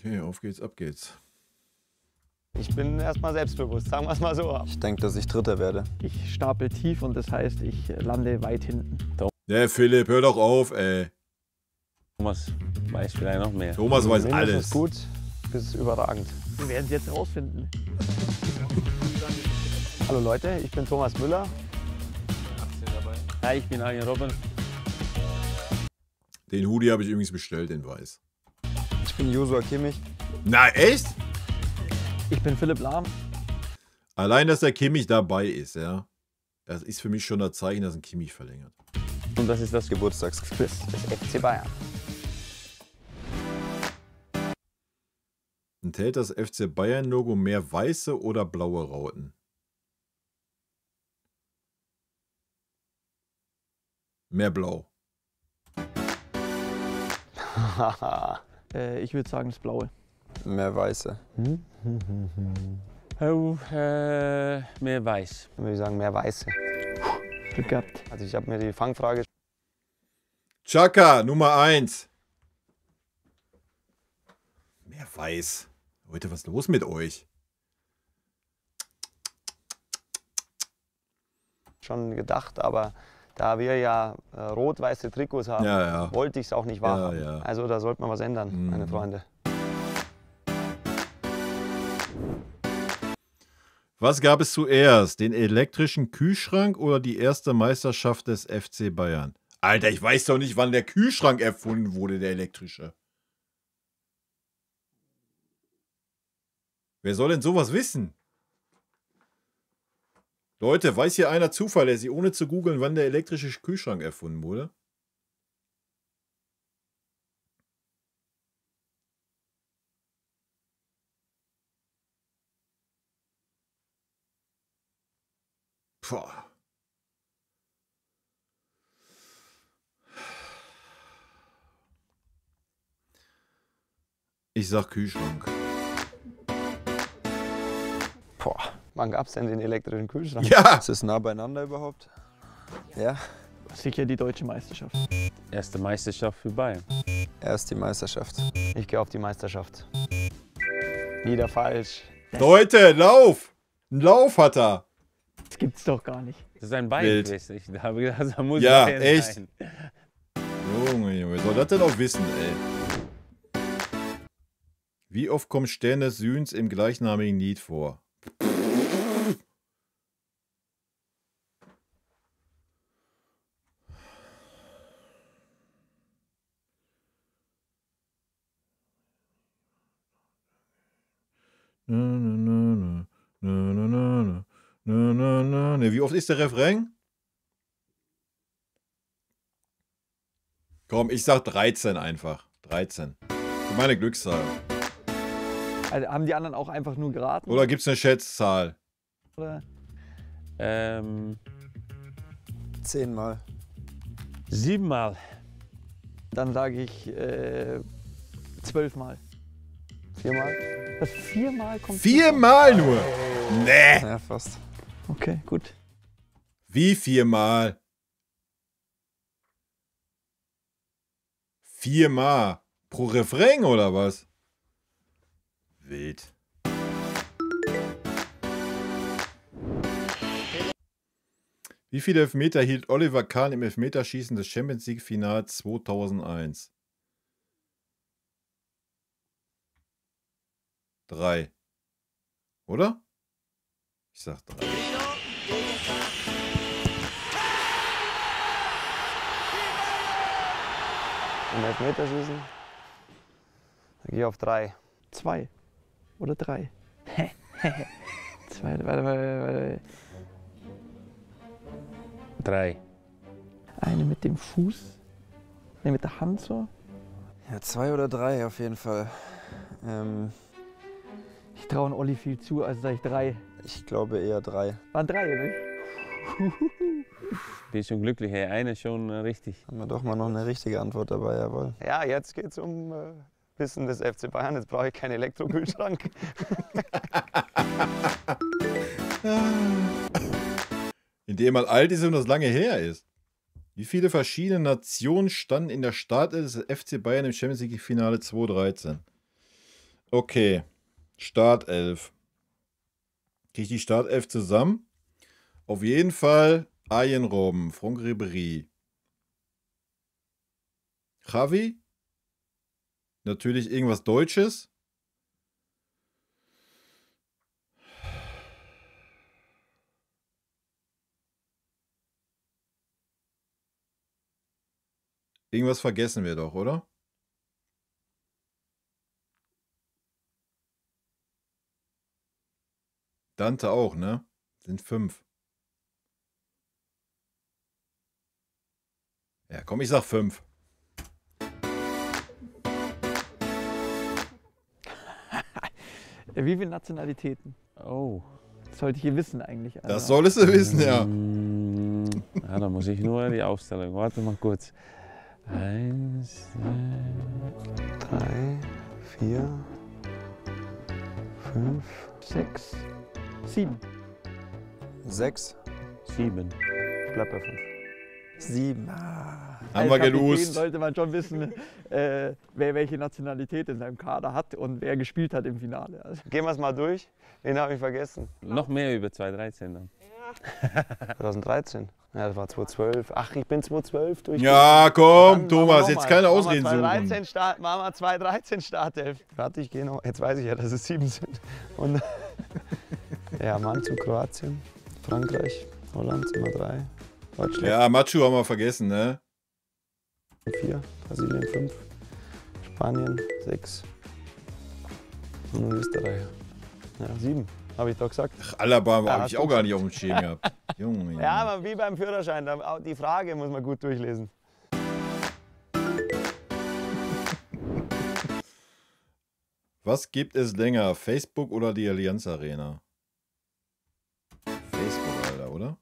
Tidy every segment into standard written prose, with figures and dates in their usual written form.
Okay, auf geht's, ab geht's. Ich bin erstmal selbstbewusst, sagen wir es mal so. Ich denke, dass ich Dritter werde. Ich stapel tief und das heißt, ich lande weit hinten. Ja, Philipp, hör doch auf, ey. Thomas weiß vielleicht noch mehr. Thomas weiß Mindestens alles. gut bis überragend. Wir werden es jetzt rausfinden. Hallo Leute, ich bin Thomas Müller. Hi, ich bin Arjen Robben. Den Hoodie habe ich übrigens bestellt, den weiß. Ich bin Joshua Kimmich. Na, echt? Ich bin Philipp Lahm. Allein, dass der Kimmich dabei ist, ja. Das ist für mich schon das Zeichen, dass ein Kimmich verlängert. Und das ist das Geburtstagsquiz. Des FC Bayern. Enthält das FC Bayern-Logo mehr weiße oder blaue Rauten? Mehr blau. Ich würde sagen, das Blaue. Mehr Weiße. Oh, mehr weiß. Dann würde ich sagen, mehr Weiße. Glück gehabt. Also ich habe mir die Fangfrage... Chaka, Nummer 1. Mehr weiß. Leute, was ist los mit euch? schon gedacht, aber da wir ja rot-weiße Trikots haben, wollte ich es auch nicht wahrhaben. Ja. Also da sollte man was ändern, meine Freunde. Was gab es zuerst? Den elektrischen Kühlschrank oder die erste Meisterschaft des FC Bayern? Alter, ich weiß doch nicht, wann der Kühlschrank erfunden wurde, der elektrische. Wer soll denn sowas wissen? Leute, weiß hier einer zuverlässig, ohne zu googeln, wann der elektrische Kühlschrank erfunden wurde? Boah. Ich sag Kühlschrank. Boah, wann gab es denn den elektrischen Kühlschrank? Ja! Ist es nah beieinander überhaupt? Ja. Sicher die deutsche Meisterschaft. Erste Meisterschaft für Bayern. Erst die Meisterschaft. Ich gehe auf die Meisterschaft. Wieder falsch. Leute, Lauf! Ein Lauf hat er! Das gibt's doch gar nicht. Das ist ein Bayern-Quiz. Ich habe gedacht, da muss Ja, Bayern echt? sein. Junge, wer soll das denn auch wissen, ey? Wie oft kommt Stern des Südens im gleichnamigen Lied vor? Wie oft ist der Refrain? Komm, ich sag 13 einfach. 13. Für meine Glückszahl. Also haben die anderen auch einfach nur geraten? Oder gibt's eine Schätzzahl? Oder? 10-mal. 7-mal. Dann sage ich 12-mal. 4-mal? Das 4-mal kommt. 4-mal nur? Nee. Ja, fast. Okay, gut. Wie 4-mal? 4-mal. Pro Refrain oder was? Wild. Wie viele Elfmeter hielt Oliver Kahn im Elfmeterschießen des Champions League Finals 2001? 3. Oder? Ich sag 3. Im Elfmeterschießen? Dann gehe ich auf 3. 2 oder 3. 2, warte. 3. Eine mit dem Fuß. Ne, mit der Hand so. Ja, 2 oder 3 auf jeden Fall. Ich traue Olli viel zu, also sage ich 3. Ich glaube eher 3. Waren 3, oder? Bin schon glücklich, hey. Eine schon richtig. Haben wir doch mal noch eine richtige Antwort dabei, jawohl. Ja, jetzt geht es um Wissen des FC Bayern. Jetzt brauche ich keinen Elektrokühlschrank. Indem man alt ist und das lange her ist. Wie viele verschiedene Nationen standen in der Startelf des FC Bayern im Champions League Finale 2013? Okay. Startelf. Kriege ich die Startelf zusammen? Auf jeden Fall Arjen Robben, Franck Ribéry. Javi? Natürlich irgendwas Deutsches. Irgendwas vergessen wir doch, oder? Dante auch, ne? Sind 5. Ja, komm, ich sag 5. Wie viele Nationalitäten? Oh. Das sollte ich hier wissen eigentlich. Also. Das solltest du wissen, ja. Ja, da muss ich nur die Aufstellung. Warte mal kurz. 1, 3, 4, 5, 6, 7. 6, 7. ich bleib bei 5. 7. Haben wir gelost. Sollte man schon wissen, wer welche Nationalität in seinem Kader hat und wer gespielt hat im Finale. Also. Gehen wir es mal durch. Wen habe ich vergessen? Noch mehr über 2013 dann. 2013. Ja, das war 2012. Ach, ich bin 2012 durch. Ja, komm, Dann Thomas, machen wir jetzt noch keine mal. Ausreden Machen wir suchen. 2013 Startelf. Warte, ich gehe noch. Jetzt weiß ich ja, dass es 7 sind. Und ja, Mann zu Kroatien, Frankreich, Holland sind wir 3, Deutschland Ja, Machu haben wir vergessen, ne? 4, Brasilien 5, Spanien 6 und Österreich. Ja, 7, habe ich doch gesagt. Ach, Alaba habe Ja, ich auch gar nicht auf dem Schirm gehabt. Junge, Ja, aber wie beim Führerschein, die Frage muss man gut durchlesen. Was gibt es länger, Facebook oder die Allianz Arena? Facebook, Alter, oder?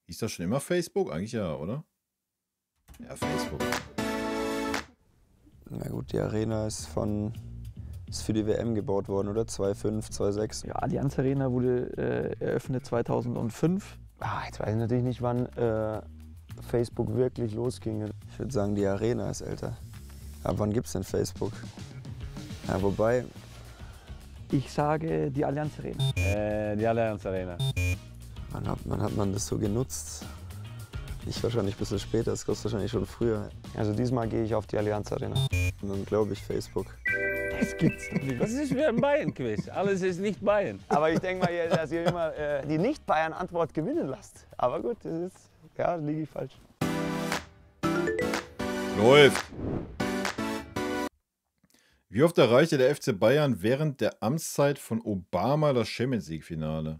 Hieß das schon immer Facebook? Eigentlich ja, oder? Ja, Facebook. Na gut, die Arena ist für die WM gebaut worden, oder? 2,5, 2,6. Ja, Allianz Arena wurde eröffnet 2005. Jetzt weiß ich natürlich nicht, wann Facebook wirklich losging. Ich würde sagen, die Arena ist älter. Aber wann gibt es denn Facebook? Ja, wobei, Ich sage die Allianz Arena. Die Allianz Arena. wann hat man das so genutzt? Ich wahrscheinlich ein bisschen später, das kostet wahrscheinlich schon früher. Also diesmal gehe ich auf die Allianz Arena. Und dann glaube ich Facebook. Das gibt's doch nicht. Das ist wie ein Bayern-Quiz. Alles ist nicht Bayern. Aber ich denke mal, dass ihr immer die Nicht-Bayern-Antwort gewinnen lasst. Aber gut, das ist, ja, liege ich falsch. Läuft. Wie oft erreichte der FC Bayern während der Amtszeit von Obama das Champions League-Finale?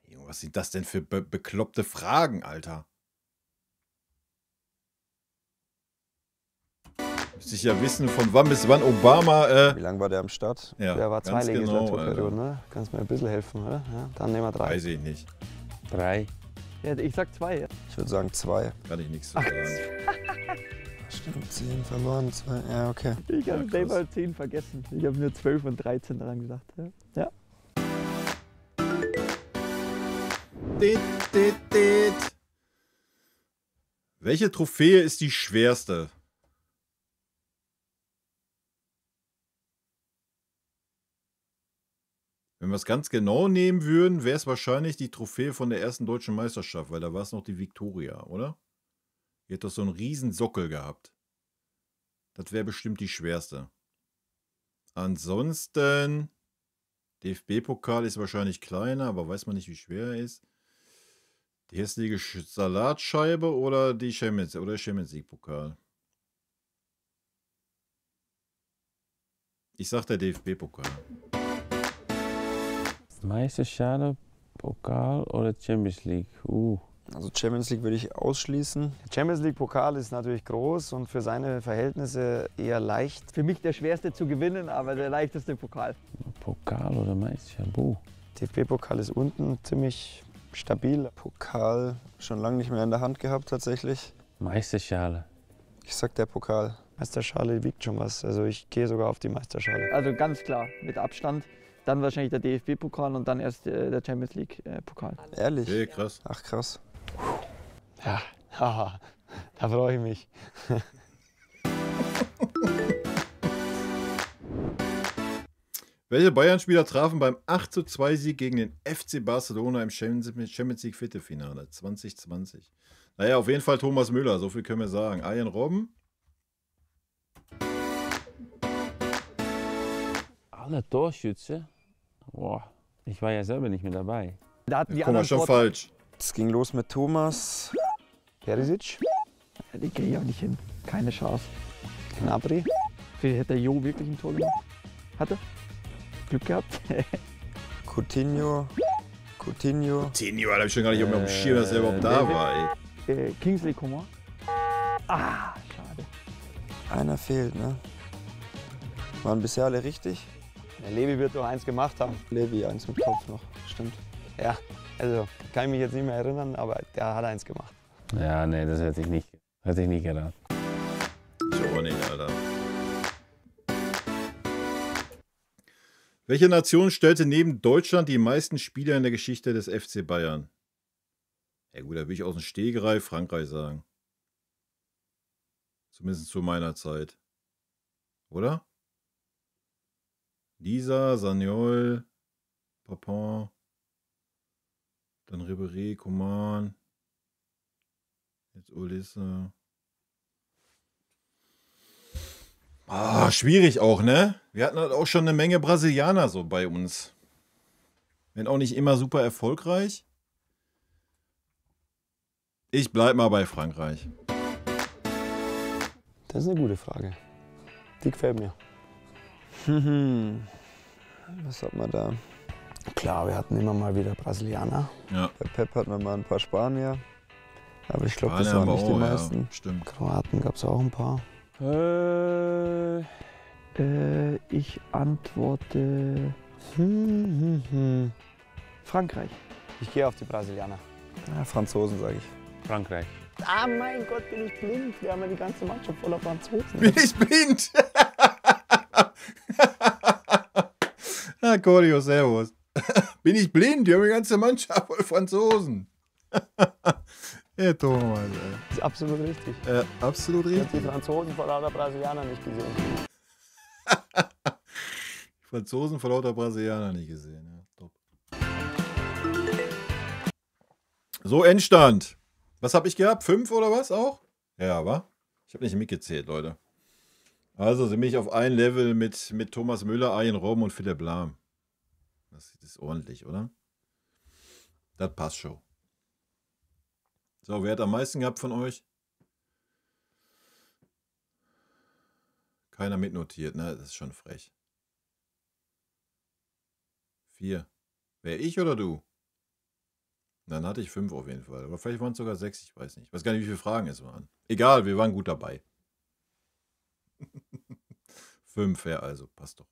Junge, was sind das denn für bekloppte Fragen, Alter? Müsste ich ja wissen, von wann bis wann Obama. Wie lange war der am Start? Ja, Der war 2 ganz genau, Legislaturperioden, Alter. ne? Kannst mir ein bisschen helfen, oder? Ja, dann nehmen wir 3. Weiß ich nicht. 3. Ja, ich sag 2. Ja. Ich würde sagen 2. Kann ich nichts zu sagen. Stimmt, 10 verloren, 2. Ja, okay. Ich habe krass. selber 10 vergessen. Ich habe nur 12 und 13 daran gesagt. Ja. Welche Trophäe ist die schwerste? Wenn wir es ganz genau nehmen würden, wäre es wahrscheinlich die Trophäe von der ersten deutschen Meisterschaft, weil da war es noch die Viktoria, oder? Die hat doch so einen riesen Sockel gehabt. Das wäre bestimmt die schwerste. Ansonsten, DFB-Pokal ist wahrscheinlich kleiner, aber weiß man nicht, wie schwer er ist. Die hässliche Salatscheibe oder die Champions League-Pokal? Ich sag der DFB-Pokal. Meisterschale, Pokal oder Champions League? Also Champions League würde ich ausschließen. Der Champions League Pokal ist natürlich groß und für seine Verhältnisse eher leicht. Für mich der schwerste zu gewinnen, aber der leichteste Pokal. Pokal oder Meisterschale? DFB-Pokal ist unten ziemlich stabil. Pokal schon lange nicht mehr in der Hand gehabt tatsächlich. Meisterschale. Ich sag der Pokal. Meisterschale wiegt schon was. Also ich gehe sogar auf die Meisterschale. Also ganz klar, mit Abstand. Dann wahrscheinlich der DFB-Pokal und dann erst der Champions League-Pokal. Ehrlich? Okay, krass. Ach krass. Ja, haha, da freue ich mich. Welche Bayern-Spieler trafen beim 8:2-Sieg gegen den FC Barcelona im Champions League Viertelfinale 2020? Naja, auf jeden Fall Thomas Müller, so viel können wir sagen. Arjen Robben? Alle Torschütze? Boah, ich war ja selber nicht mehr dabei. Da hatten die Guck mal, anderen schon Tor- falsch. Es ging los mit Thomas. Perisic, Die kriege ich auch nicht hin. Keine Chance. Gnabry, Vielleicht hätte der Jo wirklich ein Tor gemacht. Hatte? Glück gehabt. Coutinho. Tinio, da hab ich schon gar nicht auf dem Schirm, dass er überhaupt da war, ey. Kingsley Coman. Ah, schade. Einer fehlt, ne? Waren bisher alle richtig? der Levi wird doch eins gemacht haben. Levi, eins mit Kopf noch. Stimmt. Ja, also kann ich mich jetzt nicht mehr erinnern, aber der hat eins gemacht. Ja, nee, das hätte ich nicht geraten. Ich auch nicht, Alter. Welche Nation stellte neben Deutschland die meisten Spieler in der Geschichte des FC Bayern? Ja gut, da will ich aus dem Stegreif Frankreich sagen. Zumindest zu meiner Zeit. Oder? Lisa, Sagnol, Papin, dann Ribéry, Coman, jetzt Ulisse. Ah, schwierig auch, ne? Wir hatten halt auch schon eine Menge Brasilianer so bei uns. Wenn auch nicht immer super erfolgreich. Ich bleib mal bei Frankreich. Das ist eine gute Frage. Die gefällt mir. Was hat man da? Klar, wir hatten immer mal wieder Brasilianer. Ja. Bei Pep hatten wir mal ein paar Spanier. Aber ich glaube, das Spanier waren haben wir nicht die auch, meisten. ja, stimmt. Kroaten gab es auch ein paar. Ich antworte Frankreich. Ich gehe auf die Brasilianer. Ja, Franzosen, sage ich. Frankreich. Ah, mein Gott, bin ich blind. Wir haben ja die ganze Mannschaft voller Franzosen. Bin ich blind? Ah, Cordio, servus. Bin ich blind? Die haben die ganze Mannschaft voll Franzosen. Ja, Thomas, ey. Das ist absolut richtig. Absolut Ich habe richtig. die Franzosen vor lauter Brasilianer nicht gesehen. Franzosen vor lauter Brasilianer nicht gesehen. Ja, top. So, Endstand. Was habe ich gehabt? 5 oder was auch? Ja, wa? Ich habe nicht mitgezählt, Leute. Also sind wir auf ein Level mit Thomas Müller, Arjen Robben und Philipp Lahm. Das ist ordentlich, oder? Das passt schon. So, wer hat am meisten gehabt von euch? Keiner mitnotiert, ne? Das ist schon frech. 4. Wer, ich oder du? Dann hatte ich 5 auf jeden Fall. Aber vielleicht waren es sogar 6, ich weiß nicht. Ich weiß gar nicht, wie viele Fragen es waren. Egal, wir waren gut dabei. 5, ja, also passt doch.